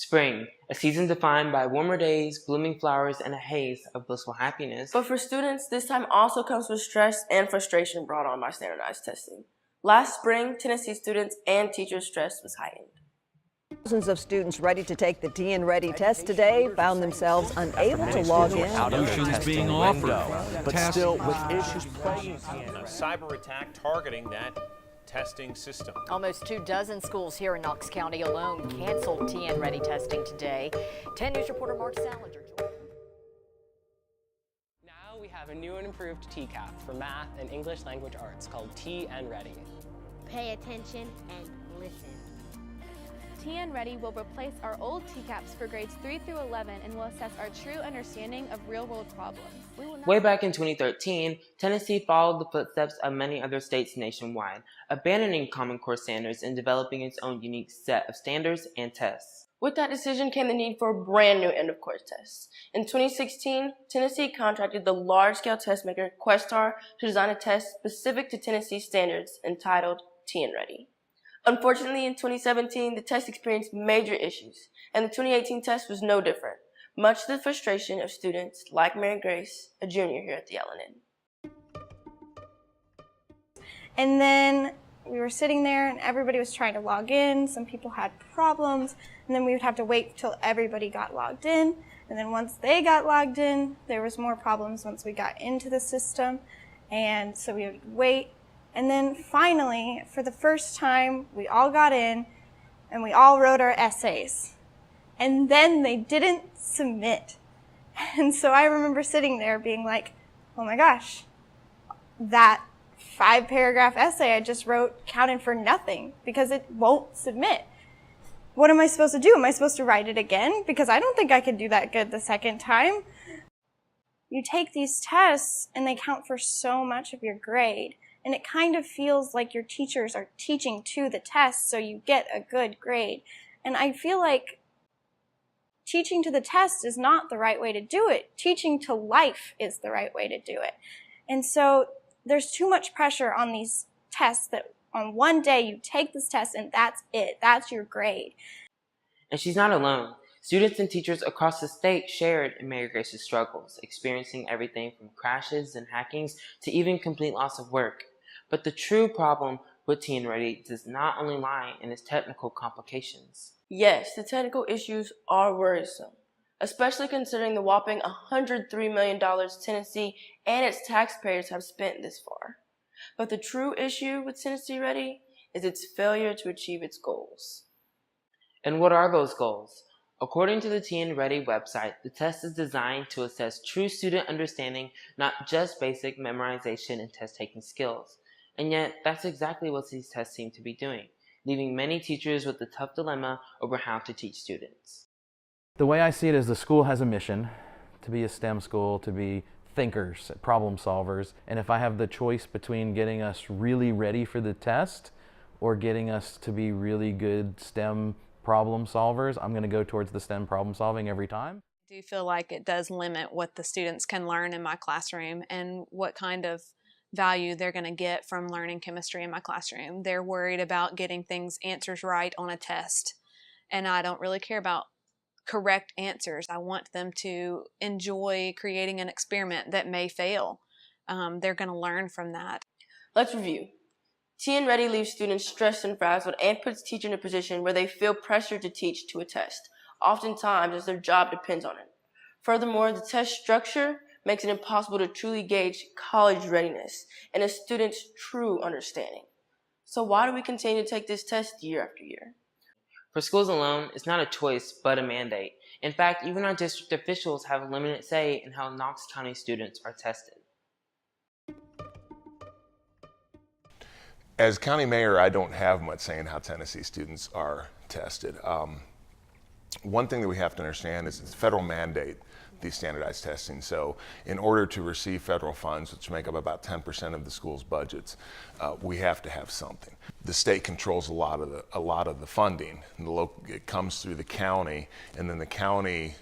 Spring, a season defined by warmer days, blooming flowers, and a haze of blissful happiness. But for students, this time also comes with stress and frustration brought on by standardized testing. Last spring, Tennessee students and teachers' stress was heightened. Thousands of students ready to take the TN Ready test today found themselves unable to log in. Solutions being offered, but still with issues plaguing TN. A cyber attack targeting that testing system. Almost 24 schools here in Knox County alone canceled TN Ready testing today. 10 News reporter Mark Salinger. Now we have a new and improved TCAP for math and English language arts called TN Ready. Pay attention and listen. TN Ready will replace our old TCAPs for grades 3 through 11 and will assess our true understanding of real-world problems. Way back in 2013, Tennessee followed the footsteps of many other states nationwide, abandoning Common Core standards and developing its own unique set of standards and tests. With that decision came the need for a brand new end-of-course test. In 2016, Tennessee contracted the large-scale test maker Questar to design a test specific to Tennessee standards entitled TN Ready. Unfortunately, in 2017, the test experienced major issues, and the 2018 test was no different, much to the frustration of students like Mary Grace, a junior here at the LNN. And then we were sitting there and everybody was trying to log in. Some people had problems, and then we would have to wait till everybody got logged in. And then once they got logged in, there was more problems once we got into the system. And so we would wait. And then finally, for the first time, we all got in and we all wrote our essays. And then they didn't submit. And so I remember sitting there being like, oh my gosh, that 5-paragraph essay I just wrote counted for nothing because it won't submit. What am I supposed to do? Am I supposed to write it again? Because I don't think I could do that good the second time. You take these tests and they count for so much of your grade. And it kind of feels like your teachers are teaching to the test so you get a good grade. And I feel like teaching to the test is not the right way to do it. Teaching to life is the right way to do it. And so there's too much pressure on these tests that on one day you take this test and that's it. That's your grade. And she's not alone. Students and teachers across the state shared in Mary Grace's struggles, experiencing everything from crashes and hackings to even complete loss of work. But the true problem with TN Ready does not only lie in its technical complications. Yes, the technical issues are worrisome, especially considering the whopping $103 million Tennessee and its taxpayers have spent this far. But the true issue with Tennessee Ready is its failure to achieve its goals. And what are those goals? According to the TN Ready website, the test is designed to assess true student understanding, not just basic memorization and test-taking skills. And yet, that's exactly what these tests seem to be doing, leaving many teachers with the tough dilemma over how to teach students. The way I see it is the school has a mission to be a STEM school, to be thinkers, problem solvers. And if I have the choice between getting us really ready for the test or getting us to be really good STEM problem solvers, I'm going to go towards the STEM problem solving every time. I do feel like it does limit what the students can learn in my classroom and what kind of value they're going to get from learning chemistry in my classroom. They're worried about getting answers right on a test, and I don't really care about correct answers. I want them to enjoy creating an experiment that may fail. They're going to learn from that. Let's review. TN Ready leaves students stressed and frazzled and puts teachers in a position where they feel pressured to teach to a test, oftentimes as their job depends on it. Furthermore, the test structure makes it impossible to truly gauge college readiness and a student's true understanding. So why do we continue to take this test year after year? For schools alone, it's not a choice, but a mandate. In fact, even our district officials have a limited say in how Knox County students are tested. As county mayor, I don't have much say in how Tennessee students are tested. One thing that we have to understand is it's a federal mandate, these standardized testing. So in order to receive federal funds, which make up about 10% of the school's budgets, we have to have something. The state controls a lot of the funding. It comes through the county, and then the county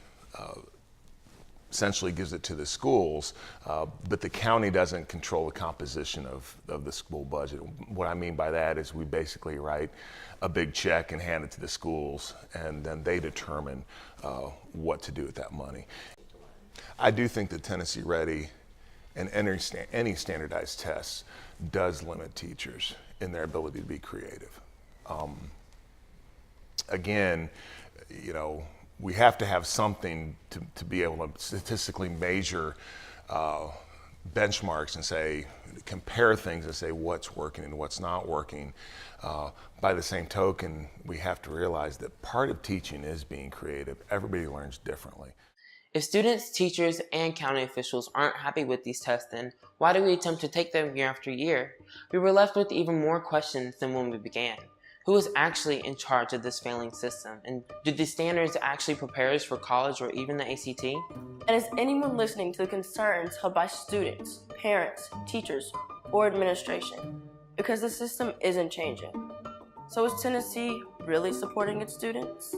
essentially gives it to the schools, but the county doesn't control the composition of the school budget. What I mean by that is we basically write a big check and hand it to the schools, and then they determine what to do with that money. I do think that Tennessee Ready and any standardized tests does limit teachers in their ability to be creative. Again, you know, we have to have something to be able to statistically measure benchmarks and say, compare things and say what's working and what's not working. By the same token, we have to realize that part of teaching is being creative. Everybody learns differently. If students, teachers, and county officials aren't happy with these tests, then why do we attempt to take them year after year? We were left with even more questions than when we began. Who is actually in charge of this failing system? And do the standards actually prepare us for college or even the ACT? And is anyone listening to the concerns held by students, parents, teachers, or administration? Because the system isn't changing. So is Tennessee really supporting its students?